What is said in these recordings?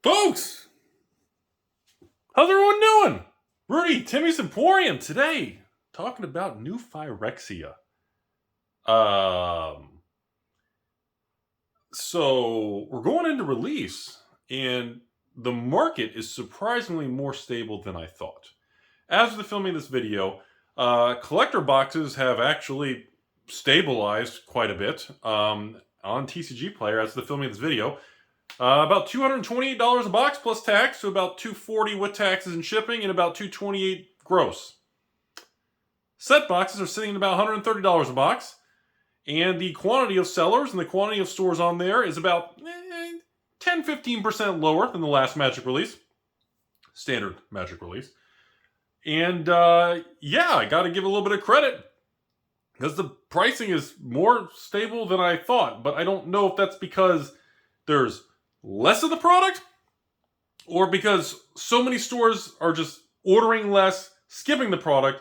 Folks, how's everyone doing? Rudy, Timmy's Emporium today, talking about new Phyrexia. So we're going into release, and the market is surprisingly more stable than I thought. As of the filming of this video, collector boxes have actually stabilized quite a bit on TCG Player as of the filming of this video. About $228 a box plus tax, so about $240 with taxes and shipping, and about $228 gross. Set boxes are sitting at about $130 a box, and the quantity of sellers and the quantity of stores on there is about 10-15% lower than the last Magic release, standard Magic release. And yeah, I got to give a little bit of credit because the pricing is more stable than I thought, but I don't know if that's because there's less of the product or because so many stores are just ordering less, skipping the product,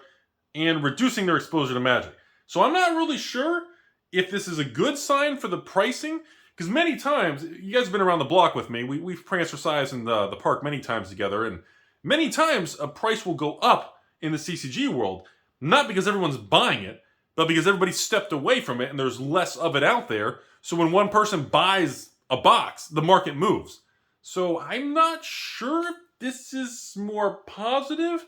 and reducing their exposure to Magic. So I'm not really sure if this is a good sign for the pricing, because many times, you guys have been around the block with me, we've transfer-sized in the park many times together, and many times a price will go up in the CCG world, not because everyone's buying it, but because everybody stepped away from it and there's less of it out there. So when one person buys a box, the market moves. So I'm not sure if this is more positive.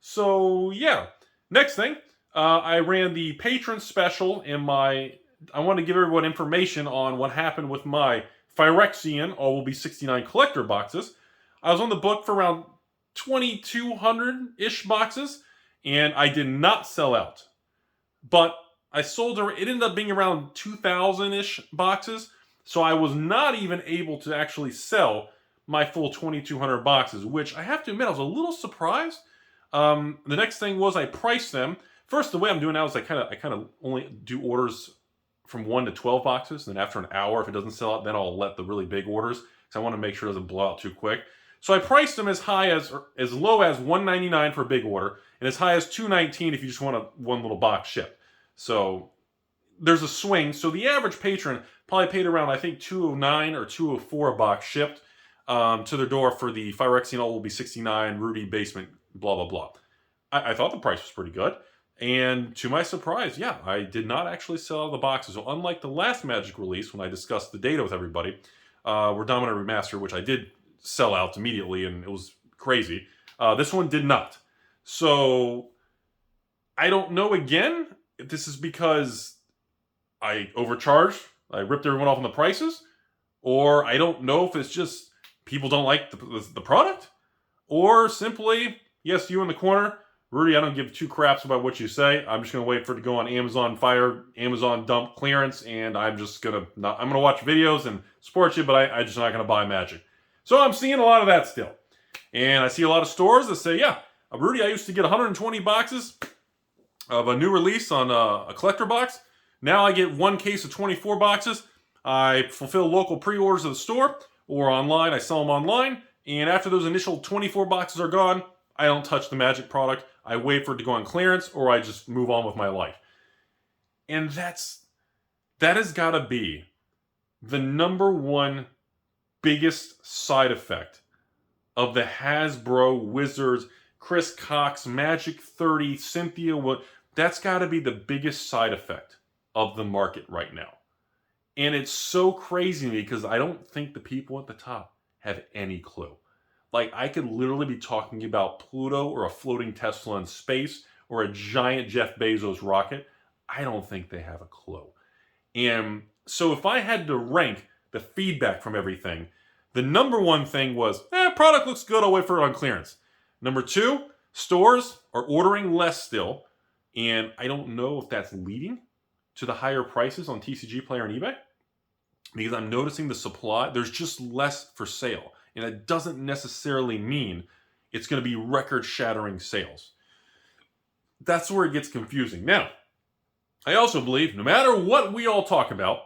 So yeah. Next thing, I ran the patron special in I want to give everyone information on what happened with my Phyrexian, all will be 69 collector boxes. I was on the book for around 2,200-ish boxes, and I did not sell out. But I sold her, it ended up being around 2,000-ish boxes, so I was not even able to actually sell my full 2,200 boxes, which I have to admit, I was a little surprised. The next thing was I priced them. First, the way I'm doing now is I kind of only do orders from 1 to 12 boxes, and then after an hour, if it doesn't sell out, then I'll let the really big orders, because I want to make sure it doesn't blow out too quick. So I priced them as low as $199 for a big order, and as high as $219 if you just want one little box shipped. So there's a swing. So the average patron probably paid around, I think, $209 or $204 a box shipped to their door for the Phyrexian all will be 69, Rudy basement, blah, blah, blah. I thought the price was pretty good. And to my surprise, yeah, I did not actually sell out the boxes. So unlike the last Magic release, when I discussed the data with everybody, where Dominant Remaster, which I did sell out immediately, and it was crazy, this one did not. So I don't know, again, if this is because I overcharged, I ripped everyone off on the prices, or I don't know if it's just people don't like the product, or simply, yes, you in the corner, Rudy, I don't give two craps about what you say. I'm just going to wait for it to go on Amazon Fire, Amazon Dump clearance, and I'm just going to I'm going to watch videos and support you, but I'm just not going to buy Magic. So I'm seeing a lot of that still. And I see a lot of stores that say, yeah, Rudy, I used to get 120 boxes of a new release on a collector box. Now I get one case of 24 boxes. I fulfill local pre-orders of the store or online. I sell them online. And after those initial 24 boxes are gone, I don't touch the Magic product. I wait for it to go on clearance, or I just move on with my life. And that has got to be the #1 biggest side effect of the Hasbro, Wizards, Chris Cox, Magic 30, Cynthia Wood. That's got to be the biggest side effect of the market right now. And it's so crazy to me because I don't think the people at the top have any clue. Like, I could literally be talking about Pluto or a floating Tesla in space or a giant Jeff Bezos rocket. I don't think they have a clue. And so if I had to rank the feedback from everything, the #1 thing was, product looks good, I'll wait for it on clearance. #2, stores are ordering less still, and I don't know if that's leading to the higher prices on TCG Player and eBay, because I'm noticing the supply, there's just less for sale. And that doesn't necessarily mean it's going to be record-shattering sales. That's where it gets confusing. Now, I also believe, no matter what we all talk about,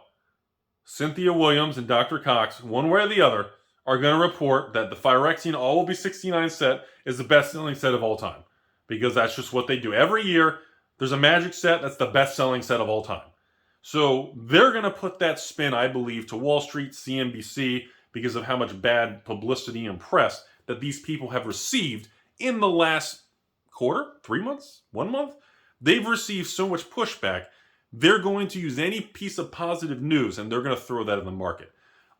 Cynthia Williams and Dr. Cox, one way or the other, are going to report that the Phyrexian All Will Be 69 set is the best-selling set of all time. Because that's just what they do. Every year, there's a Magic set that's the best-selling set of all time. So they're going to put that spin, I believe, to Wall Street, CNBC, because of how much bad publicity and press that these people have received in the last quarter, 3 months, 1 month. They've received so much pushback. They're going to use any piece of positive news and they're going to throw that in the market.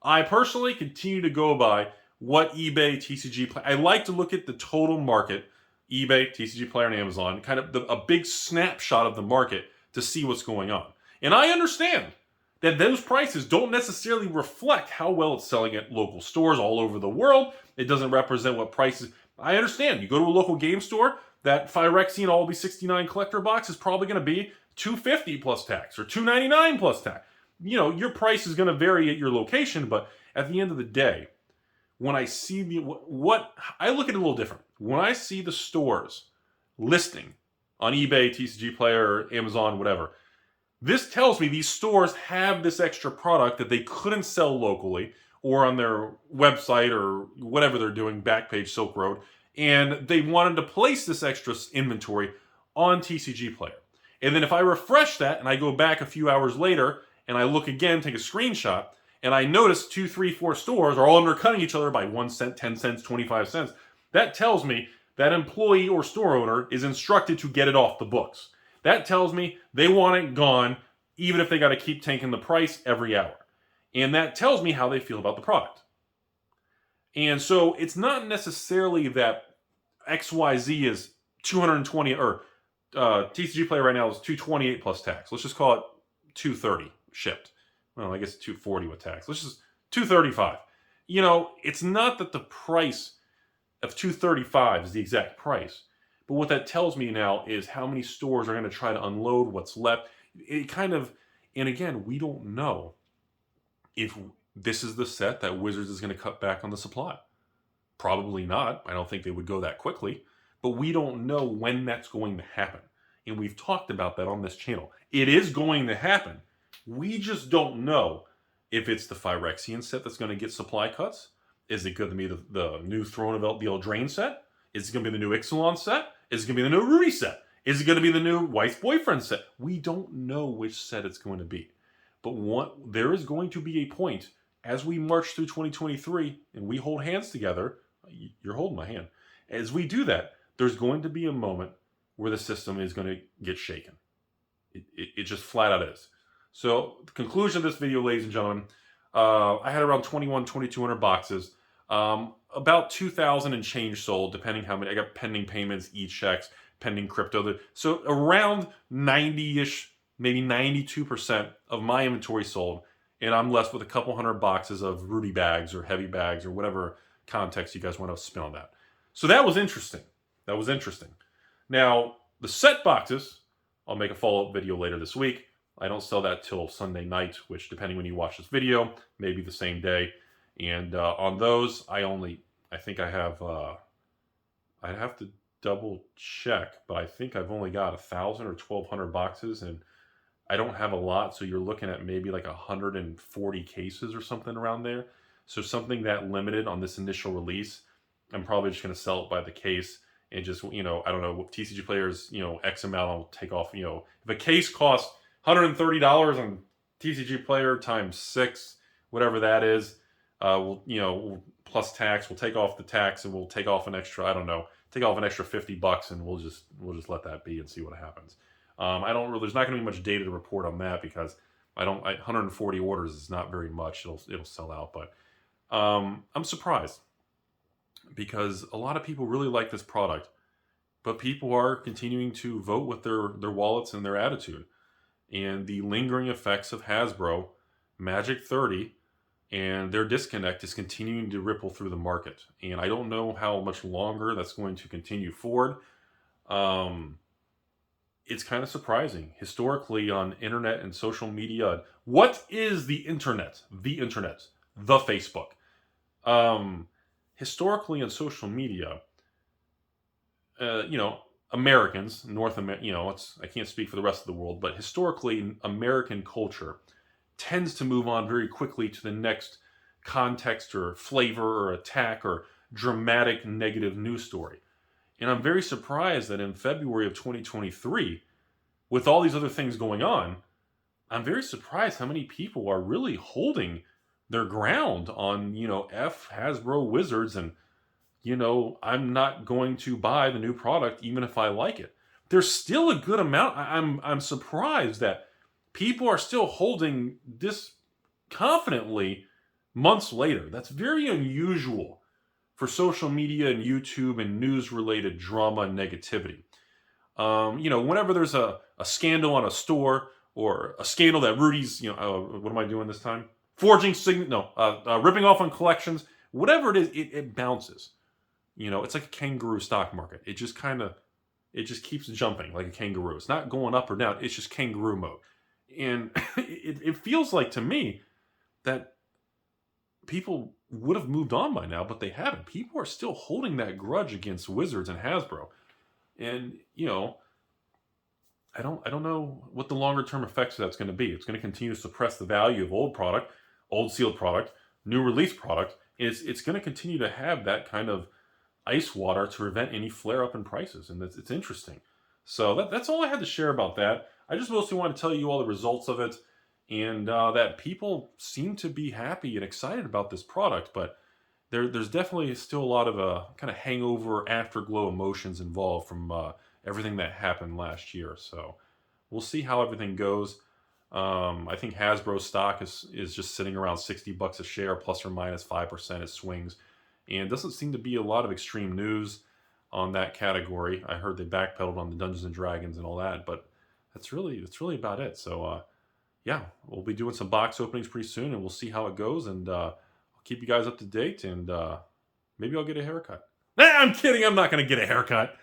I personally continue to go by what eBay, TCG Player. I like to look at the total market, eBay, TCG Player, and Amazon, kind of a big snapshot of the market to see what's going on. And I understand that those prices don't necessarily reflect how well it's selling at local stores all over the world. It doesn't represent what prices. I understand. You go to a local game store, that Phyrexian Albi 69 collector box is probably going to be $250 plus tax or $299 plus tax. You know, your price is going to vary at your location, but at the end of the day, when I see what I look at it a little different. When I see the stores listing on eBay, TCG Player, Amazon, whatever, this tells me these stores have this extra product that they couldn't sell locally or on their website or whatever they're doing, Backpage, Silk Road, and they wanted to place this extra inventory on TCG Player. And then if I refresh that and I go back a few hours later and I look again, take a screenshot, and I notice 2, 3, 4 stores are all undercutting each other by 1 cent, 10 cents, 25 cents, that tells me that employee or store owner is instructed to get it off the books. That tells me they want it gone, even if they got to keep tanking the price every hour. And that tells me how they feel about the product. And so it's not necessarily that XYZ is 220 or TCG Player right now is 228 plus tax. Let's just call it 230 shipped. Well, I guess 240 with tax. Let's just 235. You know, it's not that the price of 235 is the exact price, but what that tells me now is how many stores are going to try to unload what's left. It kind of, and again, we don't know if this is the set that Wizards is going to cut back on the supply. Probably not. I don't think they would go that quickly, but we don't know when that's going to happen. And we've talked about that on this channel. It is going to happen. We just don't know if it's the Phyrexian set that's going to get supply cuts. Is it going to be the new Throne of the Eldraine set? Is it going to be the new Ixalan set? Is it going to be the new Rudy set? Is it going to be the new Wife's Boyfriend set? We don't know which set it's going to be. But there is going to be a point as we march through 2023 and we hold hands together. You're holding my hand. As we do that, there's going to be a moment where the system is going to get shaken. It just flat out is. So the conclusion of this video, ladies and gentlemen, I had around 2,200 boxes. About 2,000 and change sold, depending how many. I got pending payments, e-checks, pending crypto. So around 90-ish, maybe 92% of my inventory sold. And I'm left with a couple hundred boxes of Rudy bags or heavy bags or whatever context you guys want to spin on that. So that was interesting. That was interesting. Now, the set boxes, I'll make a follow-up video later this week. I don't sell that till Sunday night, which, depending when you watch this video, may be the same day. And on those, I think I have, I'd have to double check, but I think I've only got 1,000 or 1,200 boxes, and I don't have a lot, so you're looking at maybe like 140 cases or something around there. So something that limited on this initial release, I'm probably just going to sell it by the case and just, I don't know, TCG Players, X amount, I'll take off, if a case costs $130 on TCG Player times 6, whatever that is, we'll plus tax, we'll take off the tax and we'll take off an extra, I don't know, take off an extra $50 and we'll just let that be and see what happens. There's not going to be much data to report on that because 140 orders is not very much. It'll sell out, but I'm surprised because a lot of people really like this product, but people are continuing to vote with their wallets and their attitude. And the lingering effects of Hasbro, Magic 30, and their disconnect is continuing to ripple through the market. And I don't know how much longer that's going to continue forward. It's kind of surprising. Historically on internet and social media, what is the internet? The internet, the Facebook. Historically on social media, Americans, North America, I can't speak for the rest of the world, but historically American culture tends to move on very quickly to the next context or flavor or attack or dramatic negative news story. And I'm very surprised that in February of 2023, with all these other things going on, I'm very surprised how many people are really holding their ground on, Hasbro Wizards, and I'm not going to buy the new product even if I like it. There's still a good amount. I'm surprised that people are still holding this confidently months later. That's very unusual for social media and YouTube and news related drama and negativity. Whenever there's a scandal on a store, or a scandal that Rudy's, what am I doing this time? Forging ripping off on collections, whatever it is, it bounces. It's like a kangaroo stock market. It just keeps jumping like a kangaroo. It's not going up or down. It's just kangaroo mode. And it feels like to me that people would have moved on by now, but they haven't. People are still holding that grudge against Wizards and Hasbro. And, I don't know what the longer term effects of that's going to be. It's going to continue to suppress the value of old product, old sealed product, new release product. And it's going to continue to have that kind of ice water to prevent any flare up in prices. And it's interesting. So that's all I had to share about that. I just mostly want to tell you all the results of it, and that people seem to be happy and excited about this product, but there's definitely still a lot of kind of hangover, afterglow emotions involved from everything that happened last year. So we'll see how everything goes. I think Hasbro stock is just sitting around $60 a share, plus or minus 5%. It swings, and doesn't seem to be a lot of extreme news on that category. I heard they backpedaled on the Dungeons and Dragons and all that, but that's really about it. So yeah, we'll be doing some box openings pretty soon, and we'll see how it goes, and I'll keep you guys up to date, and maybe I'll get a haircut. Nah, I'm kidding. I'm not going to get a haircut.